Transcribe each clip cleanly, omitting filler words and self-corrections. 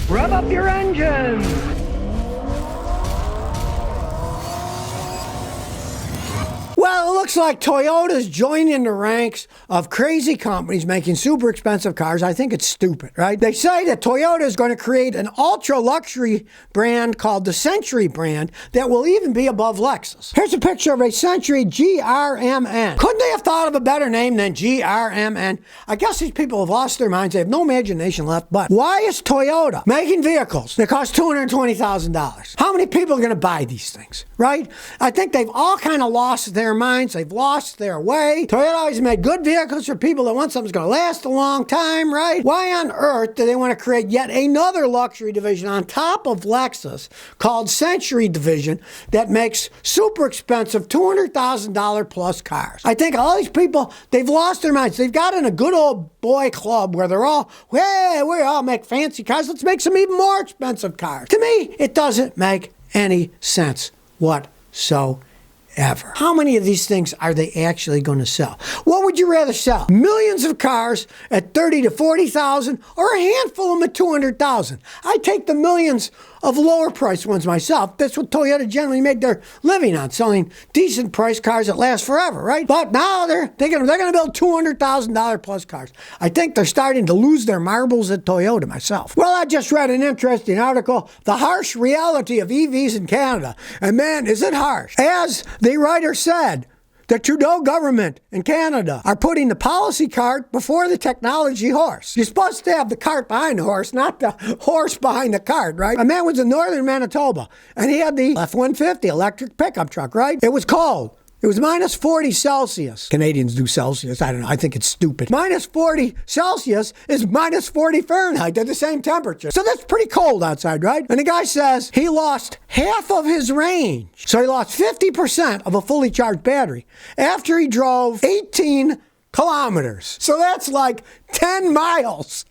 Rev up your engines! Well, it looks like Toyota's joining the ranks of crazy companies making super expensive cars. I think it's stupid, right? They say that Toyota is going to create an ultra-luxury brand called the Century brand that will even be above Lexus. Here's a picture of a Century GRMN. Couldn't they have thought of a better name than GRMN? I guess these people have lost their minds. They have no imagination left. But why is Toyota making vehicles that cost $220,000? How many people are going to buy these things, right? I think they've all kind of lost their minds. They've lost their way. Toyota always made good vehicles for people that want something that's going to last a long time, right? Why on earth do they want to create yet another luxury division on top of Lexus called Century Division that makes super expensive $200,000 plus cars? I think all these people, they've lost their minds. They've got in a good old boy club where they're all, hey, we all make fancy cars. Let's make some even more expensive cars. To me, it doesn't make any sense whatsoever. How many of these things are they actually going to sell? What would you rather sell? Millions of cars at 30 to 40,000 or a handful of them at 200,000? I take the millions of lower priced ones myself. That's what Toyota generally made their living on, selling decent priced cars that last forever, right? But now they're going to build $200,000 plus cars. I think they're starting to lose their marbles at Toyota myself. Well, I just read an interesting article, The Harsh Reality of EVs in Canada. And man, is it harsh. As the writer said, the Trudeau government in Canada are putting the policy cart before the technology horse. You're supposed to have the cart behind the horse, not the horse behind the cart, right? A man was in northern Manitoba, and he had the F-150 electric pickup truck, right? It was cold. It was minus 40 Celsius. Canadians do Celsius. I don't know. I think it's stupid. Minus 40 Celsius is minus 40 Fahrenheit. They're the same temperature. So that's pretty cold outside, right? And the guy says he lost half of his range. So he lost 50% of a fully charged battery after he drove 18 kilometers. So that's like 10 miles.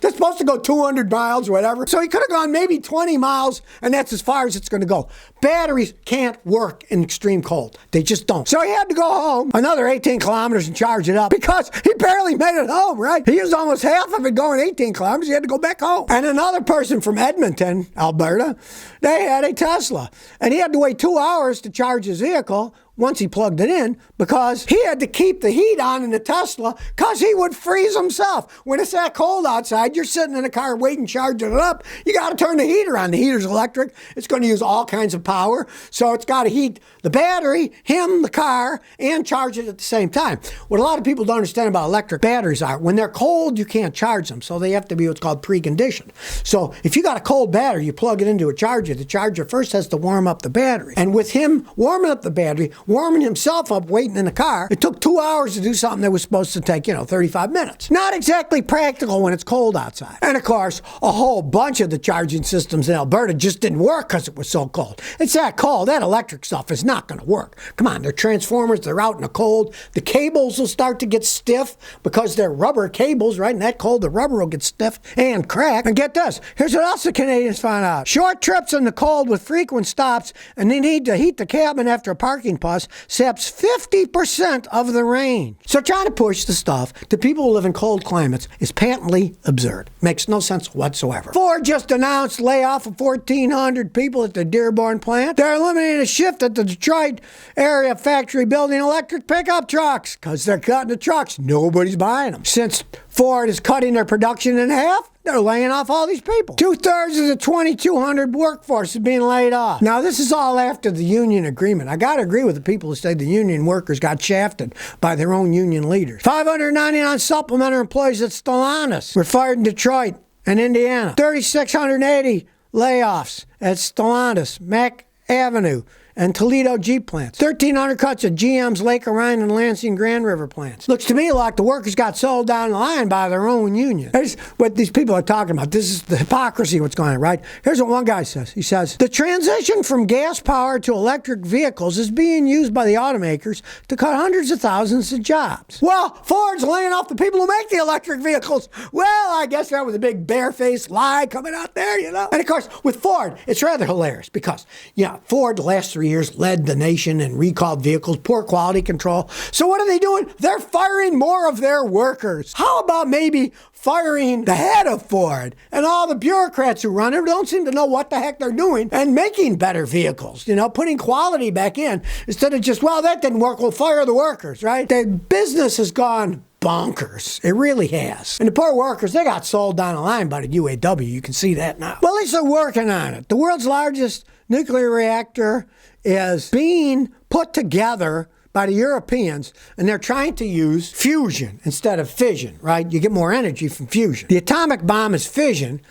They're supposed to go 200 miles or whatever. So he could have gone maybe 20 miles, and that's as far as it's going to go. Batteries can't work in extreme cold. They just don't. So he had to go home another 18 kilometers and charge it up because he barely made it home, right? He used almost half of it going 18 kilometers. He had to go back home. And another person from Edmonton, Alberta, they had a Tesla. And he had to wait 2 hours to charge his vehicle once he plugged it in, because he had to keep the heat on in the Tesla because he would freeze himself. When it's that cold outside, you're sitting in a car waiting, charging it up. You got to turn the heater on. The heater's electric. It's going to use all kinds of power. So it's got to heat the battery, him, the car, and charge it at the same time. What a lot of people don't understand about electric batteries are when they're cold, you can't charge them. So they have to be what's called preconditioned. So if you got a cold battery, you plug it into a charger. The charger first has to warm up the battery. And with him warming up the battery, warming himself up waiting in the car, it took 2 hours to do something that was supposed to take, 35 minutes. Not exactly practical when it's cold outside. And of course, a whole bunch of the charging systems in Alberta just didn't work because it was so cold. It's that cold. That electric stuff is not going to work. Come on, they're transformers. They're out in the cold. The cables will start to get stiff because they're rubber cables, right? In that cold, the rubber will get stiff and crack. And get this. Here's what else the Canadians found out. Short trips in the cold with frequent stops, and they need to heat the cabin after a parking pause, saps 50% of the range. So trying to push the stuff to people who live in cold climates is patently absurd. Makes no sense whatsoever. Ford just announced layoff of 1,400 people at the Dearborn plant. They're eliminating a shift at the Detroit area factory building electric pickup trucks because they're cutting the trucks. Nobody's buying them. Since Ford is cutting their production in half, they're laying off all these people. 2/3 of the 2,200 workforce is being laid off. Now, this is all after the union agreement. I got to agree with the people who say the union workers got shafted by their own union leaders. 599 supplementary employees at Stellantis were fired in Detroit and Indiana. 3,680 layoffs at Stellantis, Mack Avenue, and Toledo Jeep plants. 1,300 cuts at GM's Lake Orion and Lansing Grand River plants. Looks to me like the workers got sold down the line by their own union. Here's what these people are talking about. This is the hypocrisy of what's going on, right? Here's what one guy says. He says, the transition from gas power to electric vehicles is being used by the automakers to cut hundreds of thousands of jobs. Well, Ford's laying off the people who make the electric vehicles. Well, I guess that was a big barefaced lie coming out there, And of course, with Ford, it's rather hilarious because, Ford the last 3 years led the nation in recalled vehicles, poor quality control. So what are they doing? They're firing more of their workers. How about maybe firing the head of Ford and all the bureaucrats who run it who don't seem to know what the heck they're doing and making better vehicles, putting quality back in instead of just, well, that didn't work, we'll fire the workers, right? The business has gone bonkers. It really has. And the poor workers, they got sold down the line by the UAW. You can see that now. Well, at least they're working on it. The world's largest nuclear reactor is being put together by the Europeans, and they're trying to use fusion instead of fission, right? You get more energy from fusion. The atomic bomb is fission,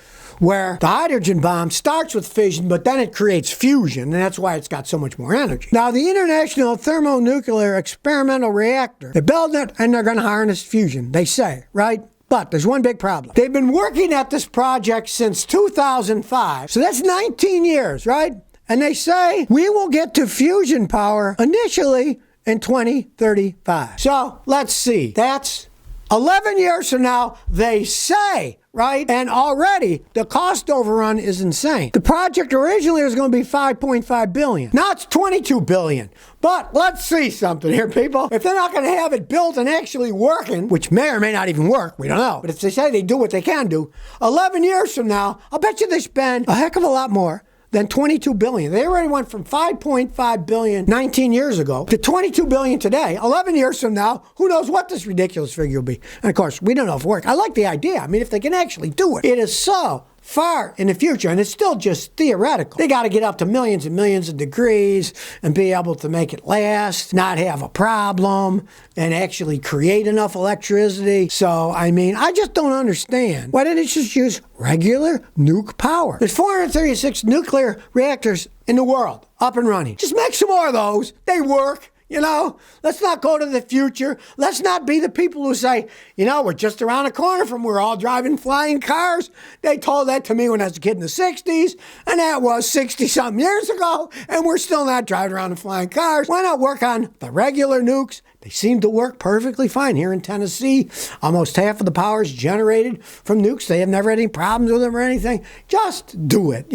where the hydrogen bomb starts with fission, but then it creates fusion, and that's why it's got so much more energy. Now, the International Thermonuclear Experimental Reactor, they're building it, and they're going to harness fusion, they say, right? But there's one big problem. They've been working at this project since 2005, so that's 19 years, right? And they say, we will get to fusion power initially in 2035. So let's see. That's 11 years from now, they say, right? And already the cost overrun is insane. The project originally was going to be $5.5 billion. Now it's $22 billion. But let's see something here, people. If they're not going to have it built and actually working, which may or may not even work, we don't know. But if they say they do what they can do, 11 years from now, I'll bet you they spend a heck of a lot more than $22 billion. They already went from $5.5 billion 19 years ago to $22 billion today. 11 years from now, who knows what this ridiculous figure will be. And of course, we don't know if it works. I like the idea. I mean, if they can actually do it. It is so far in the future, and it's still just theoretical. They got to get up to millions and millions of degrees and be able to make it last, not have a problem, and actually create enough electricity. So, I mean, I just don't understand why didn't they just use regular nuke power? There's 436 nuclear reactors in the world up and running. Just make some more of those. They work. Let's not go to the future. Let's not be the people who say, we're just around the corner from we're all driving flying cars. They told that to me when I was a kid in the 60s, and that was 60-something years ago, and we're still not driving around in flying cars. Why not work on the regular nukes? They seem to work perfectly fine here in Tennessee. Almost half of the power is generated from nukes. They have never had any problems with them or anything. Just do it,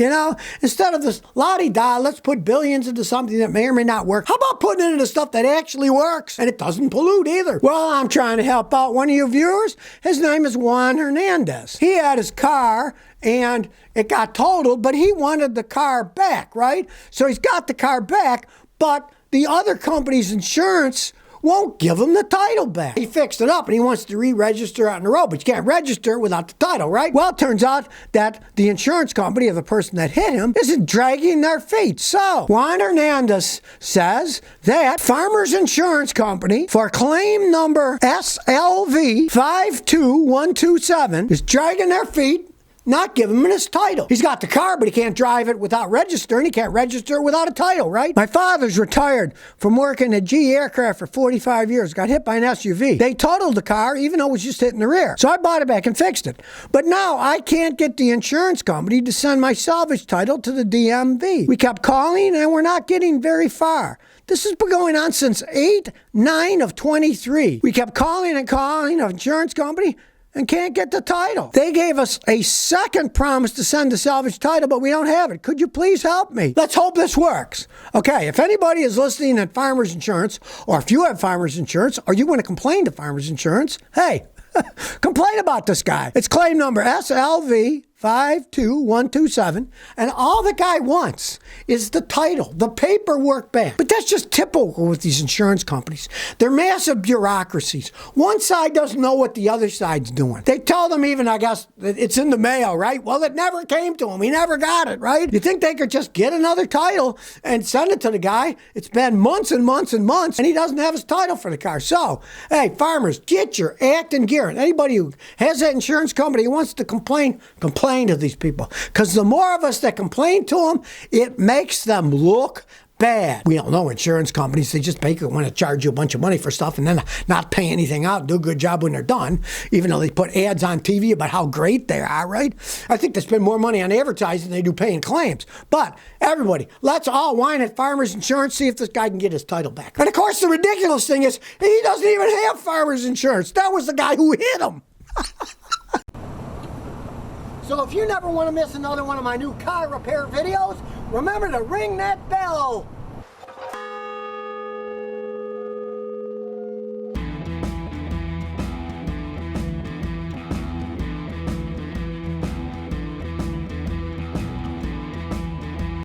Instead of this la-di-da, let's put billions into something that may or may not work. How about putting it into stuff that actually works and it doesn't pollute either? Well, I'm trying to help out one of you viewers. His name is Juan Hernandez. He had his car and it got totaled, but he wanted the car back, right? So he's got the car back, but the other company's insurance won't give him the title back. He fixed it up and he wants to re-register out on the road, but you can't register without the title, right? Well, it turns out that the insurance company of the person that hit him isn't dragging their feet. So, Juan Hernandez says that Farmers Insurance Company, for claim number SLV 52127, is dragging their feet, not give him his title. He's got the car, but he can't drive it without registering. He can't register without a title, right? My father's retired from working at GE Aircraft for 45 years. Got hit by an SUV. They totaled the car, even though it was just hitting the rear. So I bought it back and fixed it. But now I can't get the insurance company to send my salvage title to the DMV. We kept calling, and we're not getting very far. This has been going on since 8/9 of 23. We kept calling and calling an insurance company and can't get the title. They gave us a second promise to send the salvage title, but we don't have it. Could you please help me? Let's hope this works. Okay, if anybody is listening at Farmers Insurance, or if you have Farmers Insurance, or you want to complain to Farmers Insurance, hey, complain about this guy. It's claim number SLV 52127, and all the guy wants is the title, the paperwork back. But that's just typical with these insurance companies. They're massive bureaucracies. One side doesn't know what the other side's doing. They tell them even, I guess, that it's in the mail, right? Well, it never came to him. He never got it, right? You think they could just get another title and send it to the guy? It's been months and months and months, and he doesn't have his title for the car. So, hey, farmers, get your act in gear. And anybody who has that insurance company who wants to complain to these people. Because the more of us that complain to them, it makes them look bad. We don't know insurance companies. They just want to charge you a bunch of money for stuff and then not pay anything out, do a good job when they're done, even though they put ads on TV about how great they are, right? I think they spend more money on advertising than they do paying claims. But everybody, let's all whine at Farmers Insurance, see if this guy can get his title back. And of course, the ridiculous thing is, he doesn't even have Farmers Insurance. That was the guy who hit him. So if you never want to miss another one of my new car repair videos, remember to ring that bell.